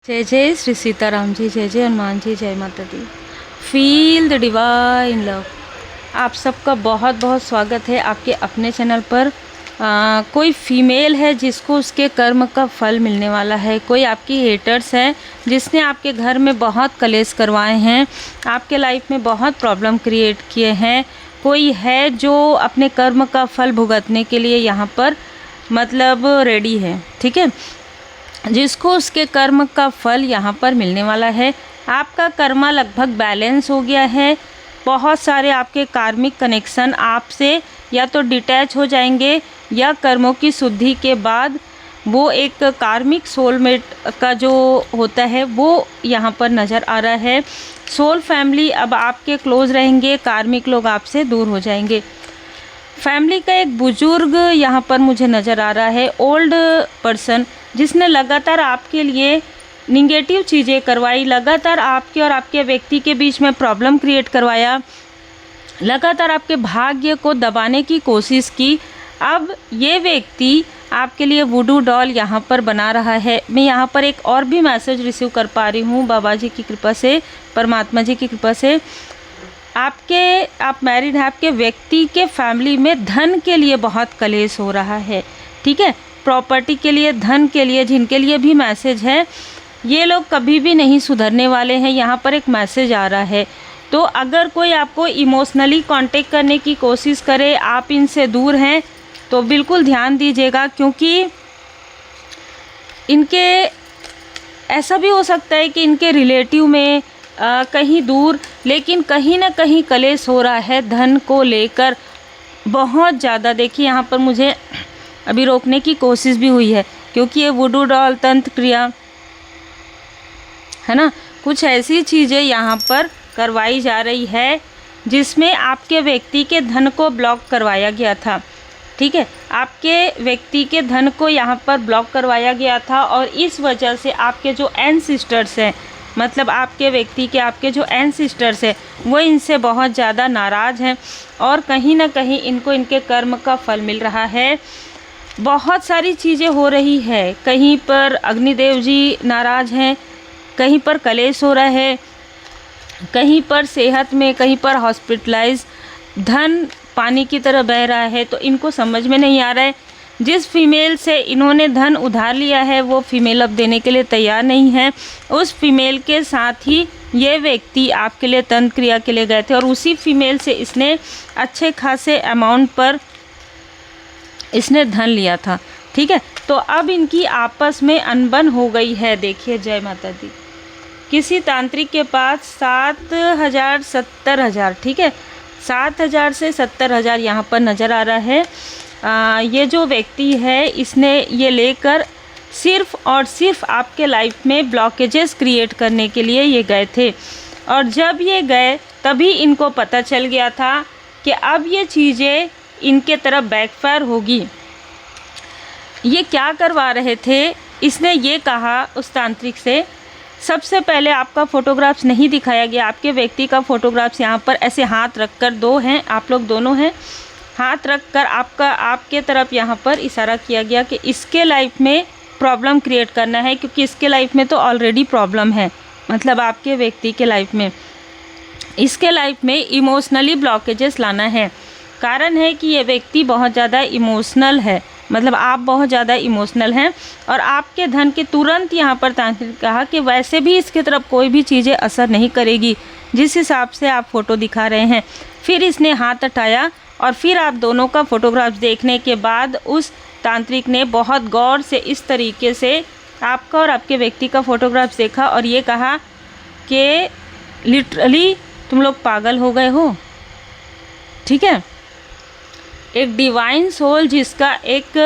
जय जय श्री सीताराम जी, जय जय हनुमान जी, जय माता दी। Feel the divine love. आप सबका बहुत बहुत स्वागत है आपके अपने चैनल पर। कोई फीमेल है जिसको उसके कर्म का फल मिलने वाला है, कोई आपकी हेटर्स है जिसने आपके घर में बहुत कलेश करवाए हैं, आपके लाइफ में बहुत प्रॉब्लम क्रिएट किए हैं, कोई है जो अपने कर्म का फल भुगतने के लिए यहाँ पर मतलब रेडी है, ठीक है, जिसको उसके कर्म का फल यहाँ पर मिलने वाला है। आपका कर्मा लगभग बैलेंस हो गया है। बहुत सारे आपके कार्मिक कनेक्शन आपसे या तो डिटैच हो जाएंगे या कर्मों की शुद्धि के बाद वो एक कार्मिक सोलमेट का जो होता है वो यहाँ पर नज़र आ रहा है। सोल फैमिली अब आपके क्लोज रहेंगे, कार्मिक लोग आपसे दूर हो जाएंगे। फैमिली का एक बुजुर्ग यहाँ पर मुझे नज़र आ रहा है, ओल्ड पर्सन, जिसने लगातार आपके लिए निगेटिव चीज़ें करवाई, लगातार आपके और आपके व्यक्ति के बीच में प्रॉब्लम क्रिएट करवाया, लगातार आपके भाग्य को दबाने की कोशिश की। अब ये व्यक्ति आपके लिए वुडू डॉल यहाँ पर बना रहा है। मैं यहाँ पर एक और भी मैसेज रिसीव कर पा रही हूँ बाबा जी की कृपा से, परमात्मा जी की कृपा से। आप मैरिड हैं, आपके व्यक्ति के फैमिली में धन के लिए बहुत कलेश हो रहा है, ठीक है, प्रॉपर्टी के लिए, धन के लिए, जिनके लिए भी मैसेज है, ये लोग कभी भी नहीं सुधरने वाले हैं। यहाँ पर एक मैसेज आ रहा है। तो अगर कोई आपको इमोशनली कांटेक्ट करने की कोशिश करे, आप इनसे दूर हैं, तो बिल्कुल ध्यान दीजिएगा, क्योंकि इनके ऐसा भी हो सकता है कि इनके रिलेटिव में कहीं दूर, लेकिन कहीं ना कहीं कलेश हो रहा है धन को लेकर बहुत ज़्यादा। देखिए यहाँ पर मुझे अभी रोकने की कोशिश भी हुई है, क्योंकि ये वुडू डॉल, तंत्र क्रिया है ना, कुछ ऐसी चीज़ें यहाँ पर करवाई जा रही है जिसमें आपके व्यक्ति के धन को ब्लॉक करवाया गया था, ठीक है, आपके व्यक्ति के धन को यहाँ पर ब्लॉक करवाया गया था। और इस वजह से आपके जो एंसेस्टर्स हैं, मतलब आपके व्यक्ति के आपके जो एंसेस्टर्स हैं, वो इनसे बहुत ज़्यादा नाराज़ हैं और कहीं ना कहीं इनको इनके कर्म का फल मिल रहा है। बहुत सारी चीज़ें हो रही है, कहीं पर अग्निदेव जी नाराज़ हैं, कहीं पर कलेश हो रहा है, कहीं पर सेहत में, कहीं पर हॉस्पिटलाइज, धन पानी की तरह बह रहा है। तो इनको समझ में नहीं आ रहा है, जिस फीमेल से इन्होंने धन उधार लिया है वो फीमेल अब देने के लिए तैयार नहीं है। उस फीमेल के साथ ही ये व्यक्ति आपके लिए तंत्र क्रिया के लिए गए थे और उसी फीमेल से इसने अच्छे खासे अमाउंट पर इसने धन लिया था, ठीक है। तो अब इनकी आपस में अनबन हो गई है। देखिए, जय माता दी। किसी तांत्रिक के पास 7,000 70,000, ठीक है, 7,000 से 70,000 यहाँ पर नज़र आ रहा है। ये जो व्यक्ति है इसने ये लेकर सिर्फ़ और सिर्फ आपके लाइफ में ब्लॉकेजेस क्रिएट करने के लिए ये गए थे। और जब ये गए तभी इनको पता चल गया था कि अब ये चीज़ें इनके तरफ बैकफायर होगी। ये क्या करवा रहे थे, इसने ये कहा उस तांत्रिक से, सबसे पहले आपका फ़ोटोग्राफ्स नहीं दिखाया गया, आपके व्यक्ति का फ़ोटोग्राफ्स यहाँ पर ऐसे हाथ रखकर, दो हैं आप लोग, दोनों हैं, हाथ रखकर आपके तरफ यहाँ पर इशारा किया गया कि इसके लाइफ में प्रॉब्लम क्रिएट करना है, क्योंकि इसके लाइफ में तो ऑलरेडी प्रॉब्लम है, मतलब आपके व्यक्ति के लाइफ में, इसके लाइफ में इमोशनली ब्लॉकेजेस लाना है। कारण है कि ये व्यक्ति बहुत ज़्यादा इमोशनल है, मतलब आप बहुत ज़्यादा इमोशनल हैं और आपके धन के तुरंत यहाँ पर तांत्रिक कहा कि वैसे भी इसके तरफ कोई भी चीज़ें असर नहीं करेगी जिस हिसाब से आप फ़ोटो दिखा रहे हैं। फिर इसने हाथ हटाया और फिर आप दोनों का फ़ोटोग्राफ देखने के बाद उस तांत्रिक ने बहुत गौर से इस तरीके से आपका और आपके व्यक्ति का फ़ोटोग्राफ देखा और ये कहा कि लिटरली तुम लोग पागल हो गए हो, ठीक है। एक डिवाइन सोल जिसका एक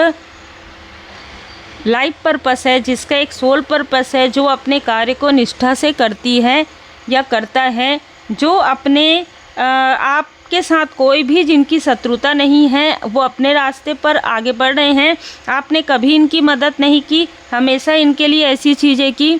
लाइफ पर्पस है, जिसका एक सोल पर्पस है, जो अपने कार्य को निष्ठा से करती है या करता है, जो अपने आपके साथ कोई भी जिनकी शत्रुता नहीं है, वो अपने रास्ते पर आगे बढ़ रहे हैं। आपने कभी इनकी मदद नहीं की, हमेशा इनके लिए ऐसी चीज़ें की,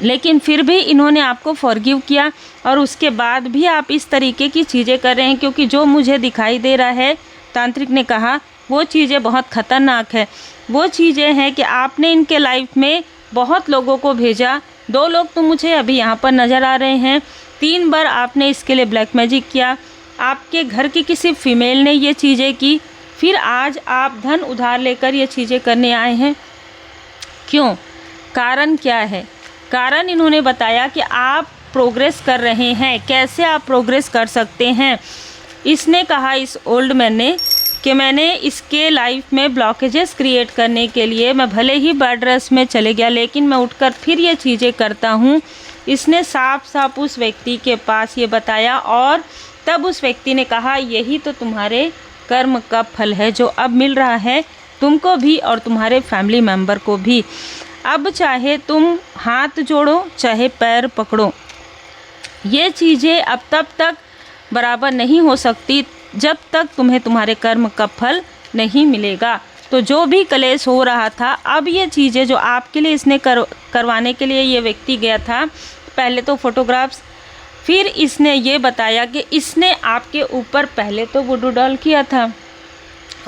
लेकिन फिर भी इन्होंने आपको फॉरगिव किया और उसके बाद भी आप इस तरीके की चीज़ें कर रहे हैं, क्योंकि जो मुझे दिखाई दे रहा है, तांत्रिक ने कहा, वो चीज़ें बहुत ख़तरनाक है। वो चीज़ें हैं कि आपने इनके लाइफ में बहुत लोगों को भेजा, 2 लोग तो मुझे अभी यहाँ पर नज़र आ रहे हैं। 3 बार आपने इसके लिए ब्लैक मैजिक किया, आपके घर की किसी फीमेल ने ये चीज़ें की, फिर आज आप धन उधार लेकर ये चीज़ें करने आए हैं। क्यों? कारण क्या है? कारण इन्होंने बताया कि आप प्रोग्रेस कर रहे हैं। कैसे आप प्रोग्रेस कर सकते हैं? इसने कहा, इस ओल्ड मैन ने, कि मैंने इसके लाइफ में ब्लॉकेजेस क्रिएट करने के लिए मैं भले ही बैड रेस में चले गया, लेकिन मैं उठकर फिर ये चीज़ें करता हूँ। इसने साफ साफ उस व्यक्ति के पास ये बताया और तब उस व्यक्ति ने कहा, यही तो तुम्हारे कर्म का फल है जो अब मिल रहा है तुमको भी और तुम्हारे फैमिली मेम्बर को भी। अब चाहे तुम हाथ जोड़ो चाहे पैर पकड़ो, ये चीज़ें अब तब तक बराबर नहीं हो सकती जब तक तुम्हें तुम्हारे कर्म का फल नहीं मिलेगा। तो जो भी कलेश हो रहा था, अब ये चीज़ें जो आपके लिए इसने करवाने के लिए ये व्यक्ति गया था, पहले तो फोटोग्राफ्स, फिर इसने ये बताया कि इसने आपके ऊपर पहले तो वुडू डॉल किया था,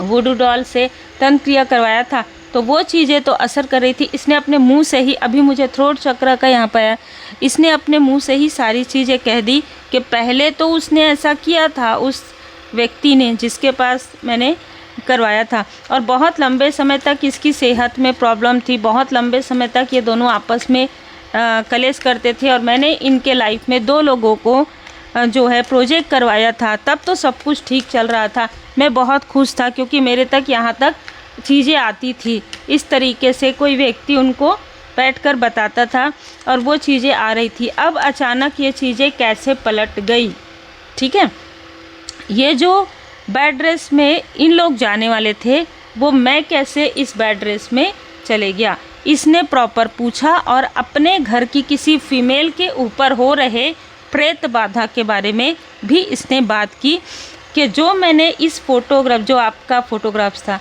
वुडू डॉल से तंत्र क्रिया करवाया था, तो वो चीज़ें तो असर कर रही थी। इसने अपने मुंह से ही, अभी मुझे थ्रोट चक्र का यहाँ पर आया, इसने अपने मुंह से ही सारी चीज़ें कह दी कि पहले तो उसने ऐसा किया था, उस व्यक्ति ने जिसके पास मैंने करवाया था, और बहुत लंबे समय तक इसकी सेहत में प्रॉब्लम थी, बहुत लंबे समय तक ये दोनों आपस में कलेश करते थे, और मैंने इनके लाइफ में 2 लोगों को जो है प्रोजेक्ट करवाया था। तब तो सब कुछ ठीक चल रहा था, मैं बहुत खुश था क्योंकि मेरे तक यहाँ तक चीज़ें आती थी। इस तरीके से कोई व्यक्ति उनको बैठकर बताता था और वो चीज़ें आ रही थी। अब अचानक ये चीज़ें कैसे पलट गई? ठीक है, ये जो बैड रेस में इन लोग जाने वाले थे, वो मैं कैसे इस बैड रेस में चले गया? इसने प्रॉपर पूछा और अपने घर की किसी फीमेल के ऊपर हो रहे प्रेत बाधा के बारे में भी इसने बात की कि जो मैंने इस फोटोग्राफ, जो आपका फोटोग्राफ्स था,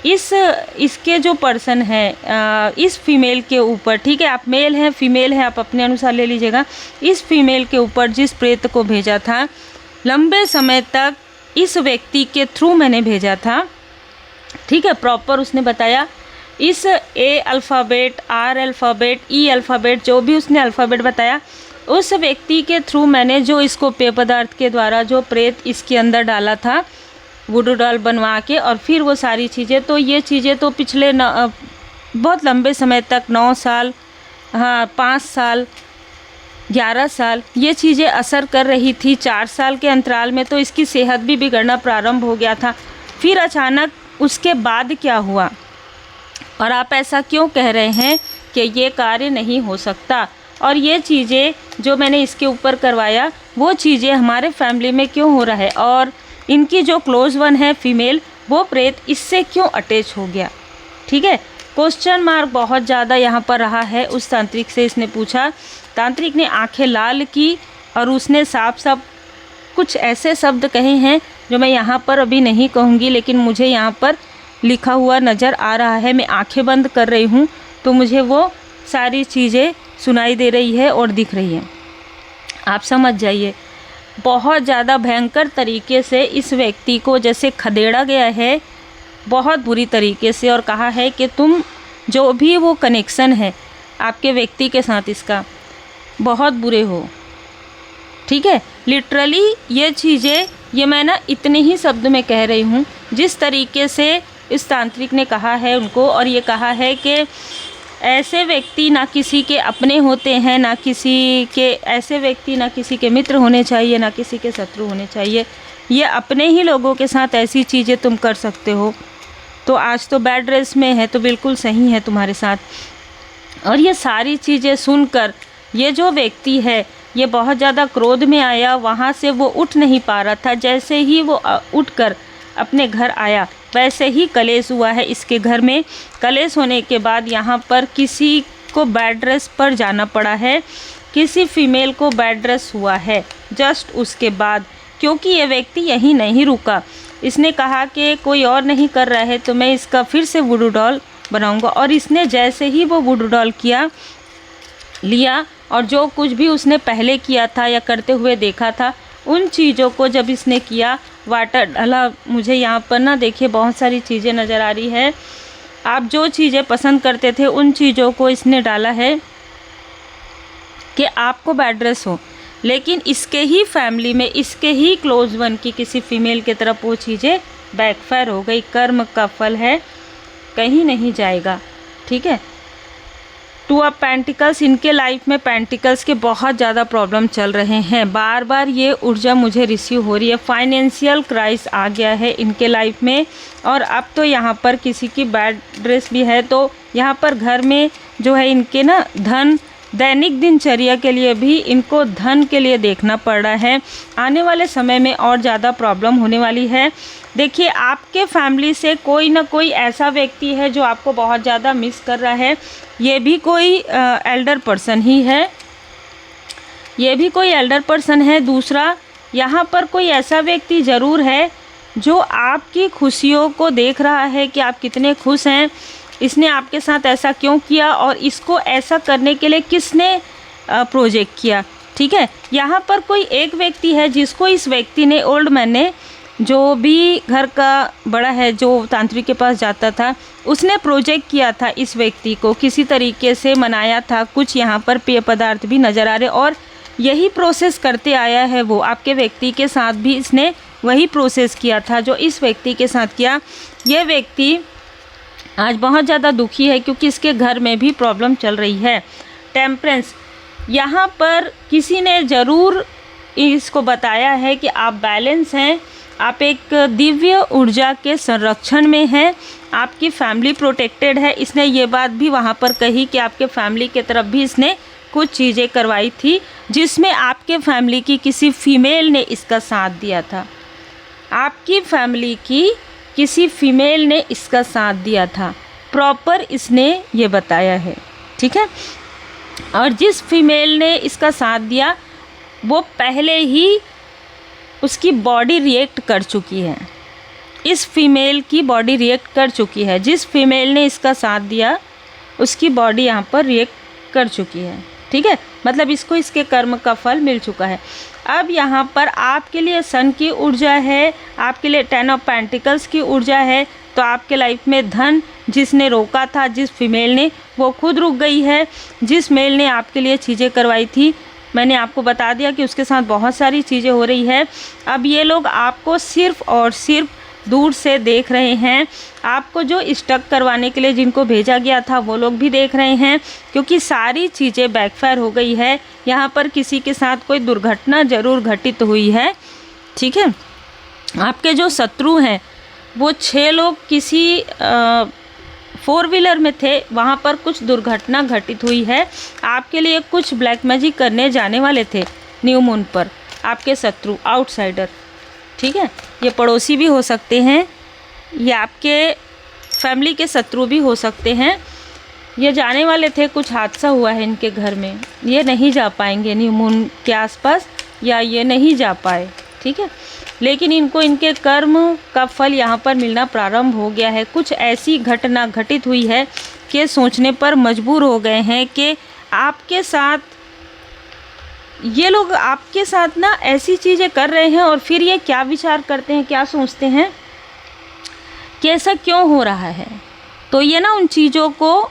इसके जो पर्सन है इस फीमेल के ऊपर, ठीक है, आप मेल हैं फीमेल हैं आप अपने अनुसार ले लीजिएगा, इस फीमेल के ऊपर जिस प्रेत को भेजा था, लंबे समय तक इस व्यक्ति के थ्रू मैंने भेजा था। ठीक है, प्रॉपर उसने बताया। इस A alphabet, R alphabet, E alphabet, जो भी उसने अल्फ़ाबेट बताया, उस व्यक्ति के थ्रू मैंने जो इसको पेय पदार्थ के द्वारा जो प्रेत इसके अंदर डाला था, वुडू डॉल बनवा के, और फिर वो सारी चीज़ें, तो ये चीज़ें तो पिछले बहुत लंबे समय तक 9 साल, हाँ 5 साल, 11 साल ये चीज़ें असर कर रही थी। 4 साल के अंतराल में तो इसकी सेहत भी बिगड़ना प्रारंभ हो गया था। फिर अचानक उसके बाद क्या हुआ, और आप ऐसा क्यों कह रहे हैं कि ये कार्य नहीं हो सकता, और ये चीज़ें जो मैंने इसके ऊपर करवाया वो चीज़ें हमारे फैमिली में क्यों हो रहा है, और इनकी जो क्लोज वन है फीमेल, वो प्रेत इससे क्यों अटैच हो गया? ठीक है, क्वेश्चन मार्क बहुत ज़्यादा यहाँ पर रहा है। उस तांत्रिक से इसने पूछा, तांत्रिक ने आंखें लाल की और उसने साफ साफ कुछ ऐसे शब्द कहे हैं जो मैं यहाँ पर अभी नहीं कहूँगी, लेकिन मुझे यहाँ पर लिखा हुआ नज़र आ रहा है। मैं आंखें बंद कर रही हूँ तो मुझे वो सारी चीज़ें सुनाई दे रही है और दिख रही है, आप समझ जाइए। बहुत ज़्यादा भयंकर तरीके से इस व्यक्ति को जैसे खदेड़ा गया है, बहुत बुरी तरीके से, और कहा है कि तुम जो भी वो कनेक्शन है आपके व्यक्ति के साथ, इसका बहुत बुरे हो। ठीक है, लिटरली ये चीज़ें, ये मैं ना इतने ही शब्द में कह रही हूँ जिस तरीके से इस तांत्रिक ने कहा है उनको, और ये कहा है कि ऐसे व्यक्ति ना किसी के अपने होते हैं, ना किसी के, ऐसे व्यक्ति ना किसी के मित्र होने चाहिए, ना किसी के शत्रु होने चाहिए। ये अपने ही लोगों के साथ ऐसी चीज़ें तुम कर सकते हो। तो आज तो बैड रेस में है तो बिल्कुल सही है तुम्हारे साथ। और ये सारी चीज़ें सुनकर ये जो व्यक्ति है ये बहुत ज़्यादा क्रोध में आया, वहाँ से वो उठ नहीं पा रहा था। जैसे ही वो उठकर अपने घर आया वैसे ही कलेश हुआ है इसके घर में। कलेश होने के बाद यहाँ पर किसी को बेड रेस्ट पर जाना पड़ा है, किसी फीमेल को बेड रेस्ट हुआ है जस्ट उसके बाद, क्योंकि ये व्यक्ति यहीं नहीं रुका। इसने कहा कि कोई और नहीं कर रहा है तो मैं इसका फिर से वुडू डॉल बनाऊंगा। और इसने जैसे ही वो वुडू डॉल लिया और जो कुछ भी उसने पहले किया था या करते हुए देखा था, उन चीज़ों को जब इसने किया, वाटर डाला, मुझे यहाँ पर ना देखिए बहुत सारी चीज़ें नज़र आ रही है, आप जो चीज़ें पसंद करते थे उन चीज़ों को इसने डाला है कि आपको बेड रेस्ट हो, लेकिन इसके ही फैमिली में, इसके ही क्लोज वन की किसी फीमेल की तरफ वो चीज़ें बैकफायर हो गई। कर्म का फल है, कहीं नहीं जाएगा। ठीक है। टू ऑफ पेंटिकल्स, इनके लाइफ में पेंटिकल्स के बहुत ज़्यादा प्रॉब्लम चल रहे हैं, बार बार ये ऊर्जा मुझे रिसीव हो रही है। फाइनेंशियल क्राइसिस आ गया है इनके लाइफ में, और अब तो यहाँ पर किसी की बैड ड्रेस भी है, तो यहाँ पर घर में जो है इनके ना धन, दैनिक दिनचर्या के लिए भी इनको धन के लिए देखना पड़ रहा है। आने वाले समय में और ज़्यादा प्रॉब्लम होने वाली है। देखिए, आपके फैमिली से कोई ना कोई ऐसा व्यक्ति है जो आपको बहुत ज़्यादा मिस कर रहा है। ये भी कोई एल्डर पर्सन ही है, ये भी कोई एल्डर पर्सन है। दूसरा, यहाँ पर कोई ऐसा व्यक्ति ज़रूर है जो आपकी खुशियों को देख रहा है कि आप कितने खुश हैं, इसने आपके साथ ऐसा क्यों किया और इसको ऐसा करने के लिए किसने प्रोजेक्ट किया। ठीक है। यहाँ पर कोई एक व्यक्ति है जिसको इस व्यक्ति ने, ओल्ड मैन ने, जो भी घर का बड़ा है जो तांत्रिक के पास जाता था, उसने प्रोजेक्ट किया था इस व्यक्ति को, किसी तरीके से मनाया था। कुछ यहाँ पर पेय पदार्थ भी नज़र आ रहे, और यही प्रोसेस करते आया है वो। आपके व्यक्ति के साथ भी इसने वही प्रोसेस किया था जो इस व्यक्ति के साथ किया। यह व्यक्ति आज बहुत ज़्यादा दुखी है क्योंकि इसके घर में भी प्रॉब्लम चल रही है। टेम्परेंस, यहाँ पर किसी ने ज़रूर इसको बताया है कि आप बैलेंस हैं, आप एक दिव्य ऊर्जा के संरक्षण में हैं, आपकी फैमिली प्रोटेक्टेड है। इसने ये बात भी वहाँ पर कही कि आपके फैमिली के तरफ भी इसने कुछ चीज़ें करवाई थी जिसमें आपके फैमिली की किसी फीमेल ने इसका साथ दिया था। आपकी फैमिली की किसी फीमेल ने इसका साथ दिया था, प्रॉपर इसने ये बताया है। ठीक है। और जिस फीमेल ने इसका साथ दिया वो पहले ही उसकी बॉडी रिएक्ट कर चुकी है, इस फीमेल की बॉडी रिएक्ट कर चुकी है। जिस फीमेल ने इसका साथ दिया उसकी बॉडी यहाँ पर रिएक्ट कर चुकी है। ठीक है। मतलब इसको इसके कर्म का फल मिल चुका है। अब यहाँ पर आपके लिए सन की ऊर्जा है, आपके लिए 10 ऑफ पेंटिकल्स की ऊर्जा है। तो आपके लाइफ में धन जिसने रोका था, जिस फीमेल ने, वो खुद रुक गई है। जिस मेल ने आपके लिए चीज़ें करवाई थी, मैंने आपको बता दिया कि उसके साथ बहुत सारी चीज़ें हो रही है। अब ये लोग आपको सिर्फ़ और सिर्फ दूर से देख रहे हैं। आपको जो स्टक करवाने के लिए जिनको भेजा गया था वो लोग भी देख रहे हैं, क्योंकि सारी चीज़ें बैकफायर हो गई है। यहाँ पर किसी के साथ कोई दुर्घटना ज़रूर घटित हुई है। ठीक है। आपके जो शत्रु हैं वो 6 लोग किसी 4 व्हीलर में थे, वहाँ पर कुछ दुर्घटना घटित हुई है। आपके लिए कुछ ब्लैक मैजिक करने जाने वाले थे न्यू मून पर, आपके शत्रु, आउटसाइडर। ठीक है। ये पड़ोसी भी हो सकते हैं, ये आपके फैमिली के शत्रु भी हो सकते हैं। ये जाने वाले थे, कुछ हादसा हुआ है इनके घर में, ये नहीं जा पाएंगे न्यू मून के आसपास, या ये नहीं जा पाए। ठीक है। लेकिन इनको इनके कर्म का फल यहाँ पर मिलना प्रारंभ हो गया है। कुछ ऐसी घटना घटित हुई है कि सोचने पर मजबूर हो गए हैं कि आपके साथ, ये लोग आपके साथ ना ऐसी चीज़ें कर रहे हैं, और फिर ये क्या विचार करते हैं, क्या सोचते हैं कि ऐसा क्यों हो रहा है। तो ये ना उन चीज़ों को,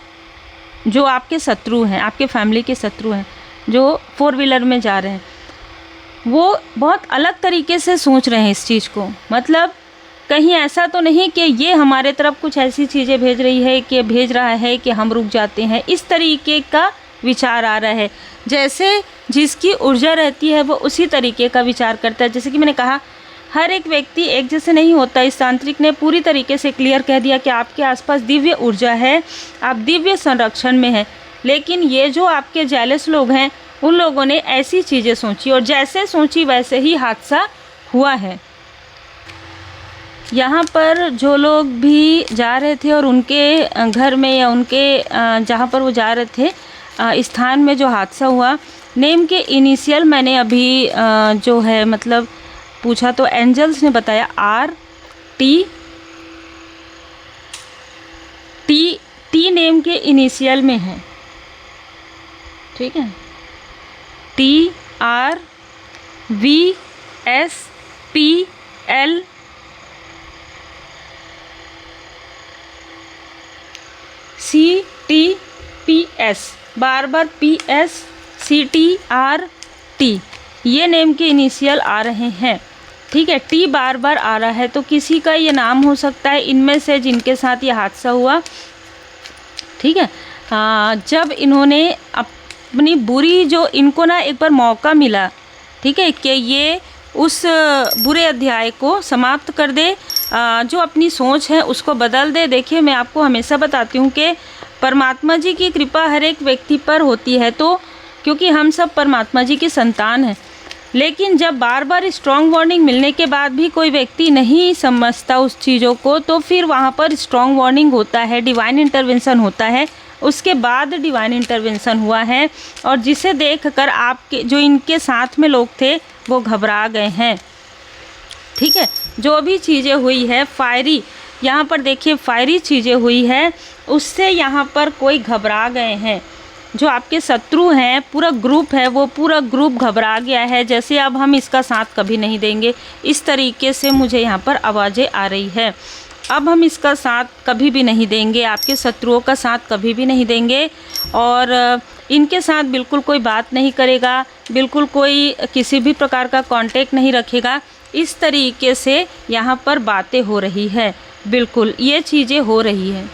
जो आपके शत्रु हैं, आपके फैमिली के शत्रु हैं, जो 4 व्हीलर में जा रहे हैं, वो बहुत अलग तरीके से सोच रहे हैं इस चीज़ को। मतलब कहीं ऐसा तो नहीं कि ये हमारे तरफ कुछ ऐसी चीज़ें भेज रहा है कि हम रुक जाते हैं, इस तरीके का विचार आ रहा है। जैसे जिसकी ऊर्जा रहती है वो उसी तरीके का विचार करता है। जैसे कि मैंने कहा, हर एक व्यक्ति एक जैसे नहीं होता। इस तांत्रिक ने पूरी तरीके से क्लियर कह दिया कि आपके आसपास दिव्य ऊर्जा है, आप दिव्य संरक्षण में हैं। लेकिन ये जो आपके जेलस लोग हैं, उन लोगों ने ऐसी चीज़ें सोची, और जैसे सोची वैसे ही हादसा हुआ है। यहाँ पर जो लोग भी जा रहे थे और उनके घर में या उनके जहाँ पर वो जा रहे थे स्थान में जो हादसा हुआ, नेम के इनिशियल मैंने अभी जो है मतलब पूछा तो एंजल्स ने बताया RT नेम के इनिशियल में है। ठीक है। TRVSPL CTPS, बार बार PSCTRT, ये नेम के इनिशियल आ रहे हैं। ठीक है, T बार बार आ रहा है, तो किसी का ये नाम हो सकता है इनमें से जिनके साथ ये हादसा हुआ। ठीक है, जब इन्होंने अपनी बुरी, जो इनको ना एक बार मौका मिला, ठीक है, कि ये उस बुरे अध्याय को समाप्त कर दे, जो अपनी सोच है उसको बदल दे। देखिए, मैं आपको हमेशा बताती हूँ कि परमात्मा जी की कृपा हर एक व्यक्ति पर होती है, तो क्योंकि हम सब परमात्मा जी की संतान हैं। लेकिन जब बार बार स्ट्रॉन्ग वार्निंग मिलने के बाद भी कोई व्यक्ति नहीं समझता उस चीज़ों को, तो फिर वहाँ पर स्ट्रॉन्ग वार्निंग होता है, डिवाइन इंटरवेंशन होता है। उसके बाद डिवाइन इंटरवेंशन हुआ है, और जिसे देखकर आपके जो इनके साथ में लोग थे वो घबरा गए हैं। ठीक है, जो भी चीज़ें हुई है फायरी, यहाँ पर देखिए फायरी चीज़ें हुई है, उससे यहाँ पर कोई घबरा गए हैं। जो आपके शत्रु हैं, पूरा ग्रुप है, वो पूरा ग्रुप घबरा गया है, जैसे अब हम इसका साथ कभी नहीं देंगे, इस तरीके से मुझे यहाँ पर आवाज़ें आ रही है। अब हम इसका साथ कभी भी नहीं देंगे, आपके शत्रुओं का साथ कभी भी नहीं देंगे, और इनके साथ बिल्कुल कोई बात नहीं करेगा, बिल्कुल कोई किसी भी प्रकार का कांटेक्ट नहीं रखेगा। इस तरीके से यहाँ पर बातें हो रही है, बिल्कुल ये चीज़ें हो रही है।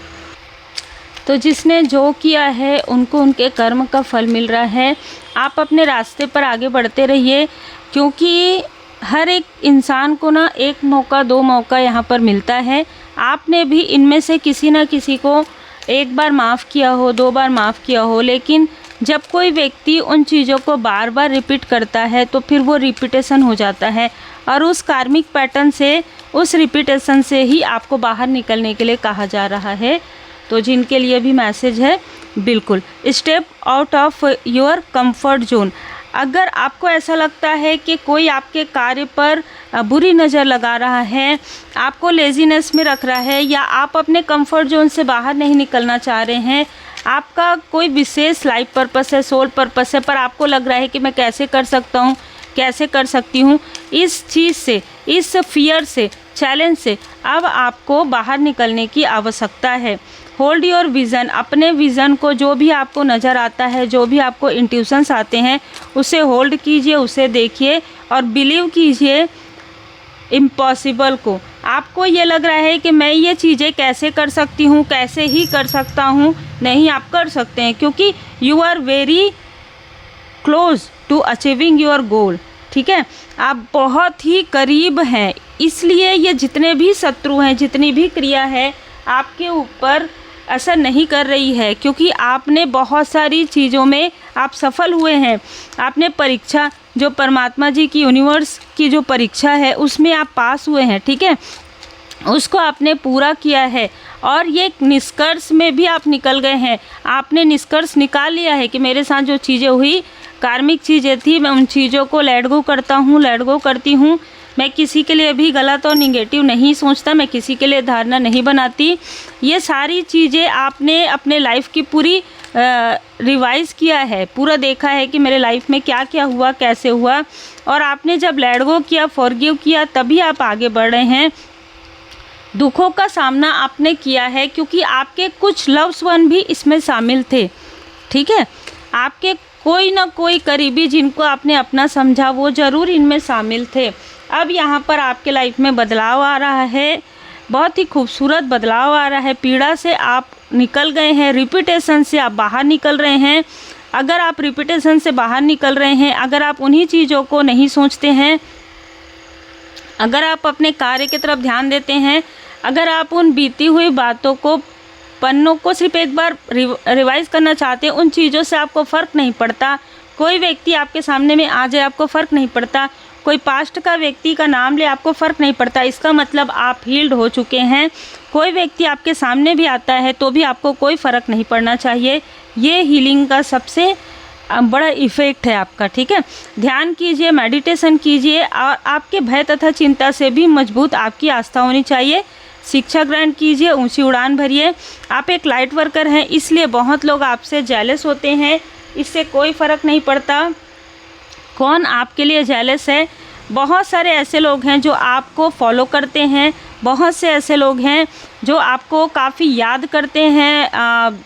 तो जिसने जो किया है उनको उनके कर्म का फल मिल रहा है। आप अपने रास्ते पर आगे बढ़ते रहिए, क्योंकि हर एक इंसान को ना एक मौका, दो मौका यहाँ पर मिलता है। आपने भी इनमें से किसी न किसी को एक बार माफ़ किया हो, दो बार माफ़ किया हो, लेकिन जब कोई व्यक्ति उन चीज़ों को बार बार रिपीट करता है तो फिर वो रिपीटेशन हो जाता है, और उस कार्मिक पैटर्न से, उस रिपीटेशन से ही आपको बाहर निकलने के लिए कहा जा रहा है। तो जिनके लिए भी मैसेज है, बिल्कुल step out of your comfort zone. अगर आपको ऐसा लगता है कि कोई आपके कार्य पर बुरी नज़र लगा रहा है, आपको लेजीनेस में रख रहा है, या आप अपने कंफर्ट जोन से बाहर नहीं निकलना चाह रहे हैं, आपका कोई विशेष लाइफ पर्पस है, सोल पर्पस है, पर आपको लग रहा है कि मैं कैसे कर सकता हूँ, कैसे कर सकती हूँ, इस चीज़ से, इस फियर से, चैलेंज से अब आपको बाहर निकलने की आवश्यकता है। होल्ड योर विज़न, अपने विज़न को, जो भी आपको नज़र आता है, जो भी आपको इंट्यूशंस आते हैं, उसे होल्ड कीजिए, उसे देखिए और बिलीव कीजिए इम्पॉसिबल को। आपको ये लग रहा है कि मैं ये चीज़ें कैसे कर सकती हूँ, कैसे ही कर सकता हूँ, नहीं, आप कर सकते हैं, क्योंकि you are very close to achieving your goal. ठीक है, आप बहुत ही करीब हैं, इसलिए ये जितने भी शत्रु हैं, जितनी भी क्रिया है आपके ऊपर असर नहीं कर रही है, क्योंकि आपने बहुत सारी चीज़ों में आप सफल हुए हैं। आपने परीक्षा, जो परमात्मा जी की, यूनिवर्स की जो परीक्षा है, उसमें आप पास हुए हैं। ठीक है, उसको आपने पूरा किया है, और ये निष्कर्ष में भी आप निकल गए हैं। आपने निष्कर्ष निकाल लिया है कि मेरे साथ जो चीज़ें हुई, कार्मिक चीज़ें थी, मैं उन चीज़ों को लेट गो करता हूँ, लेट गो करती हूँ। मैं किसी के लिए भी गलत और निगेटिव नहीं सोचता, मैं किसी के लिए धारणा नहीं बनाती। ये सारी चीज़ें आपने अपने लाइफ की पूरी रिवाइज़ किया है, पूरा देखा है कि मेरे लाइफ में क्या क्या हुआ, कैसे हुआ, और आपने जब लेट गो किया, फॉरगिव किया, तभी आप आगे बढ़ रहे हैं। दुखों का सामना आपने किया है, क्योंकि आपके कुछ लव्स वन भी इसमें शामिल थे। ठीक है, आपके कोई ना कोई करीबी जिनको आपने अपना समझा, वो ज़रूर इनमें शामिल थे। अब यहाँ पर आपके लाइफ में बदलाव आ रहा है, बहुत ही खूबसूरत बदलाव आ रहा है। पीड़ा से आप निकल गए हैं, रिपीटेशन से आप बाहर निकल रहे हैं। अगर आप रिपीटेशन से बाहर निकल रहे हैं, अगर आप उन्हीं चीज़ों को नहीं सोचते हैं, अगर आप अपने कार्य की तरफ ध्यान देते हैं, अगर आप उन बीती हुई बातों को, पन्नों को सिर्फ एक बार रिवाइज करना चाहते हैं, उन चीज़ों से आपको फ़र्क नहीं पड़ता। कोई व्यक्ति आपके सामने में आ जाए, आपको फ़र्क नहीं पड़ता। कोई पास्ट का व्यक्ति का नाम ले, आपको फ़र्क नहीं पड़ता। इसका मतलब आप हील्ड हो चुके हैं। कोई व्यक्ति आपके सामने भी आता है तो भी आपको कोई फ़र्क नहीं पड़ना चाहिए। ये हीलिंग का सबसे बड़ा इफ़ेक्ट है आपका। ठीक है, ध्यान कीजिए, मेडिटेशन कीजिए, और आपके भय तथा चिंता से भी मजबूत आपकी आस्था होनी चाहिए। शिक्षा ग्रहण कीजिए, ऊंची उड़ान भरिए। आप एक लाइट वर्कर हैं, इसलिए बहुत लोग आपसे जेलस होते हैं। इससे कोई फ़र्क नहीं पड़ता कौन आपके लिए जेलस है। बहुत सारे ऐसे लोग हैं जो आपको फॉलो करते हैं, बहुत से ऐसे लोग हैं जो आपको काफ़ी याद करते हैं,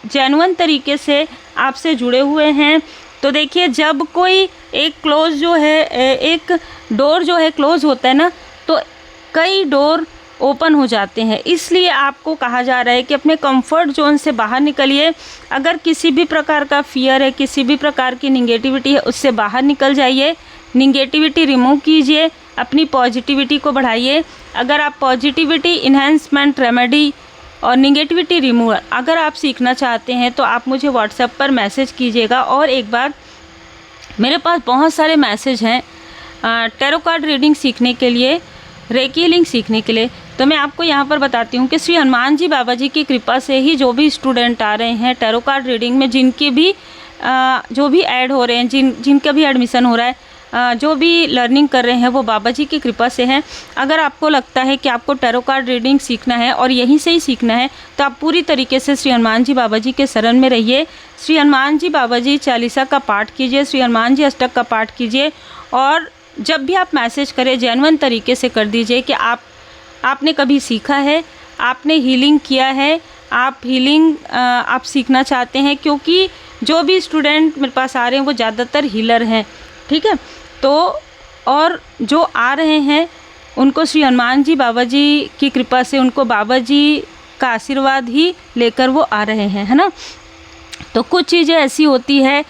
जेन्युइन तरीके से आपसे जुड़े हुए हैं। तो देखिए, जब कोई एक क्लोज जो है, एक डोर जो है क्लोज़ होता है ना, तो कई डोर ओपन हो जाते हैं। इसलिए आपको कहा जा रहा है कि अपने कंफर्ट जोन से बाहर निकलिए। अगर किसी भी प्रकार का फियर है, किसी भी प्रकार की निगेटिविटी है, उससे बाहर निकल जाइए। निगेटिविटी रिमूव कीजिए, अपनी पॉजिटिविटी को बढ़ाइए। अगर आप पॉजिटिविटी इन्हेंसमेंट रेमेडी और निगेटिविटी रिमूवल अगर आप सीखना चाहते हैं तो आप मुझे व्हाट्सएप पर मैसेज कीजिएगा। और एक बार मेरे पास बहुत सारे मैसेज हैं टैरो कार्ड रीडिंग सीखने के लिए, रेकी हीलिंग सीखने के लिए। तो मैं आपको यहाँ पर बताती हूँ कि श्री हनुमान जी बाबा जी की कृपा से ही जो भी स्टूडेंट आ रहे हैं टैरो कार्ड रीडिंग में, जिनके भी जो भी ऐड हो रहे हैं, जिनका भी एडमिशन हो रहा है, जो भी लर्निंग कर रहे हैं, वो बाबा जी की कृपा से हैं। अगर आपको लगता है कि आपको टैरो कार्ड रीडिंग सीखना है और यहीं से ही सीखना है, तो आप पूरी तरीके से श्री हनुमान जी बाबा जी के शरण में रहिए। श्री हनुमान जी बाबा जी चालीसा का पाठ कीजिए, श्री हनुमान जी अष्टक का पाठ कीजिए। और जब भी आप मैसेज करें, जेन्युइन तरीके से कर दीजिए कि आपने कभी सीखा है, आपने हीलिंग किया है, आप हीलिंग आप सीखना चाहते हैं। क्योंकि जो भी स्टूडेंट मेरे पास आ रहे हैं वो ज़्यादातर हीलर हैं, ठीक है। तो और जो आ रहे हैं उनको श्री हनुमान जी बाबा जी की कृपा से, उनको बाबा जी का आशीर्वाद ही लेकर वो आ रहे हैं, है ना। तो कुछ चीज़ें ऐसी होती है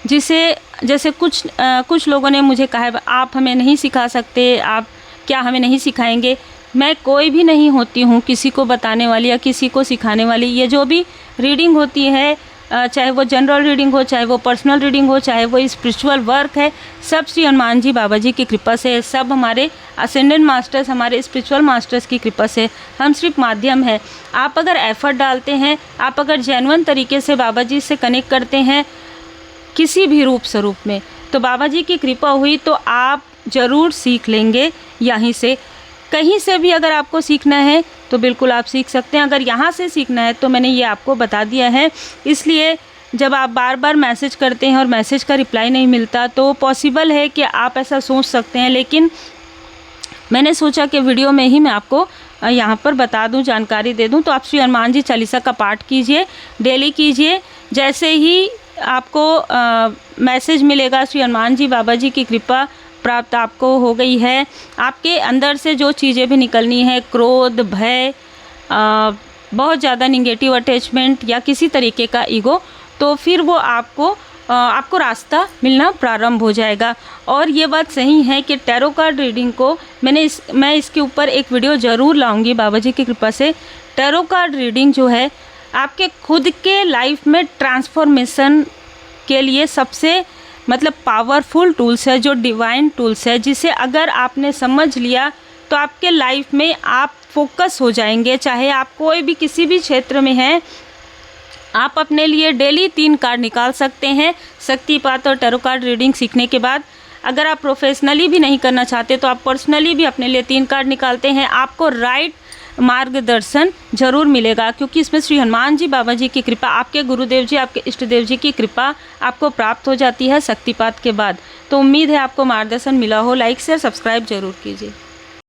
जिसे, जैसे कुछ लोगों ने मुझे कहा है आप हमें नहीं सिखा सकते, आप क्या हमें नहीं सिखाएंगे। मैं कोई भी नहीं होती हूँ किसी को बताने वाली या किसी को सिखाने वाली। ये जो भी रीडिंग होती है, चाहे वो जनरल रीडिंग हो, चाहे वो पर्सनल रीडिंग हो, चाहे वो स्पिरिचुअल वर्क है, सब श्री हनुमान जी बाबा जी की कृपा से, सब हमारे असेंडेंट मास्टर्स, हमारे स्पिरिचुअल मास्टर्स की कृपा से। हम सिर्फ माध्यम है। आप अगर एफर्ट डालते हैं, आप अगर जेन्युइन तरीके से बाबा जी से कनेक्ट करते हैं किसी भी रूप स्वरूप में, तो बाबा जी की कृपा हुई तो आप ज़रूर सीख लेंगे। यहीं से कहीं से भी अगर आपको सीखना है तो बिल्कुल आप सीख सकते हैं। अगर यहाँ से सीखना है तो मैंने ये आपको बता दिया है। इसलिए जब आप बार बार मैसेज करते हैं और मैसेज का रिप्लाई नहीं मिलता, तो पॉसिबल है कि आप ऐसा सोच सकते हैं, लेकिन मैंने सोचा कि वीडियो में ही मैं आपको यहाँ पर बता दूँ, जानकारी दे दूँ। तो आप श्री हनुमान जी चालीसा का पाठ कीजिए, डेली कीजिए। जैसे ही आपको मैसेज मिलेगा श्री हनुमान जी बाबा जी की कृपा प्राप्त आपको हो गई है, आपके अंदर से जो चीज़ें भी निकलनी है, क्रोध, भय, बहुत ज़्यादा निगेटिव अटैचमेंट या किसी तरीके का ईगो, तो फिर वो आपको रास्ता मिलना प्रारंभ हो जाएगा। और ये बात सही है कि टैरो कार्ड रीडिंग को मैं इसके ऊपर एक वीडियो ज़रूर लाऊंगी बाबा जी की कृपा से। टैरो कार्ड रीडिंग जो है आपके खुद के लाइफ में ट्रांसफॉर्मेशन के लिए सबसे पावरफुल टूल्स है, जो डिवाइन टूल्स है, जिसे अगर आपने समझ लिया तो आपके लाइफ में आप फोकस हो जाएंगे। चाहे आप कोई भी किसी भी क्षेत्र में हैं, आप अपने लिए डेली 3 कार्ड निकाल सकते हैं शक्तिपात और टैरो कार्ड रीडिंग सीखने के बाद। अगर आप प्रोफेशनली भी नहीं करना चाहते तो आप पर्सनली भी अपने लिए 3 कार्ड निकालते हैं, आपको राइट मार्गदर्शन जरूर मिलेगा। क्योंकि इसमें श्री हनुमान जी बाबा जी की कृपा, आपके गुरुदेव जी, आपके इष्ट देव जी की कृपा आपको प्राप्त हो जाती है शक्तिपात के बाद। तो उम्मीद है आपको मार्गदर्शन मिला हो। लाइक शेयर सब्सक्राइब जरूर कीजिए।